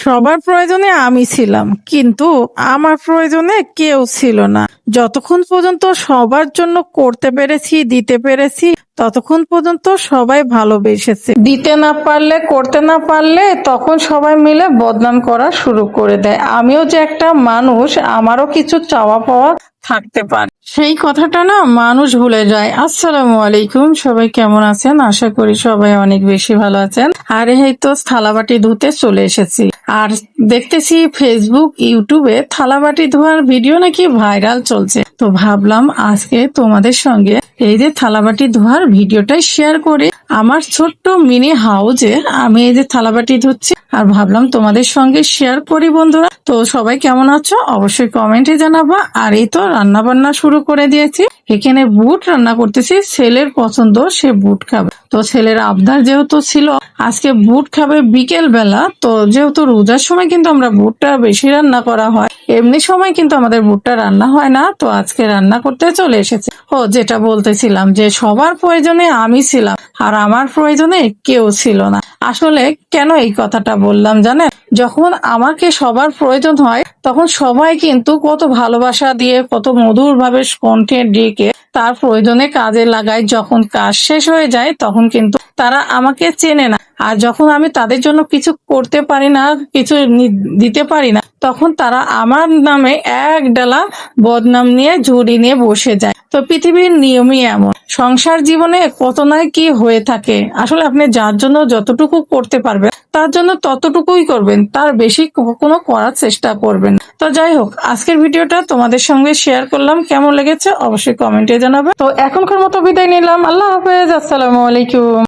সবার প্রয়োজনে আমি ছিলাম, কিন্তু আমার প্রয়োজনে কেউ ছিল না। যতক্ষণ পর্যন্ত সবার জন্য করতে পেরেছি, দিতে পেরেছি, ততক্ষণ পর্যন্ত সবাই ভালোবেসেছে। দিতে না পারলে, করতে না পারলে তখন সবাই মিলে বদনাম করা শুরু করে দেয়। আমিও যে একটা মানুষ, আমারও কিছু চাওয়া পাওয়া থাকতে পারে, সেই কথাটা না মানুষ ভুলে যায়। আসসালামু আলাইকুম, সবাই কেমন আছেন? আশা করি সবাই অনেক বেশি ভালো আছেন। আর এই তো থালাবাটি ধুতে চলে এসেছি, আর দেখতেছি ফেসবুক, ইউটিউবে থালাবাটি ধোয়ার ভিডিও নাকি ভাইরাল চলছে। তো ভাবলাম আজকে তোমাদের সঙ্গে এই যে থালাবাটি ধোয়ার ভিডিওটাই শেয়ার করি। আমার ছোট্ট মিনি হাউজে আমি এই যে থালাবাটি ধুচ্ছি, আর ভাবলাম তোমাদের সঙ্গে শেয়ার করি বন্ধুরা। তো সবাই কেমন আছো অবশ্যই কমেন্টে জানাবা। আর এই তো রান্না বান্না শুরু করে দিয়েছি। এখানে বুট রান্না করতেছি, ছেলের পছন্দ, সে বুট খাবে। তো ছেলের আবদার যেহেতু ছিল আজকে বুট খাবে বিকেল বেলা, তো যেহেতু রোজার সময় কিন্তু আমরা বুটটা বেশি রান্না করা হয়, এমনি সময় কিন্তু আমাদের বুটটা রান্না হয় না। তো আজকে রান্না করতে চলে এসেছে। ও যেটা বলতেছিলাম যে সবার প্রয়োজনে আমি ছিলাম আর আমার প্রয়োজনে কেউ ছিল না। আসলে কেন এই কথাটা বললাম জানেন? যখন আমাকে সবার প্রয়োজন হয় তখন সবাই কিন্তু কত ভালোবাসা দিয়ে, কত মধুর ভাবে কণ্ঠে ডেকে তার প্রয়োজনে কাজে লাগায়। যখন কাজ শেষ হয়ে যায় তখন কিন্তু তারা আমাকে চেনে না। আর যখন আমি তাদের জন্য কিছু করতে পারি না, কিছু দিতে পারি না, তখন তারা আমার নামে এক ডালা বদনাম নিয়ে ঝুড়ি নিয়ে বসে যায়। তো পৃথিবীর নিয়মই এমন। সংসার জীবনে কত না কি হয়ে থাকে। আসলে আপনি যার জন্য যতটুকু করতে পারবেন তার জন্য ততটুকুই করবেন, তার বেশি কখনো করার চেষ্টা করবেন। তো যাই হোক, আজকের ভিডিওটা তোমাদের সঙ্গে শেয়ার করলাম। কেমন লেগেছে অবশ্যই কমেন্টে জানাবে। তো এখনকার মতো বিদায় নিলাম। আল্লাহ হাফেজ, আসসালামু আলাইকুম।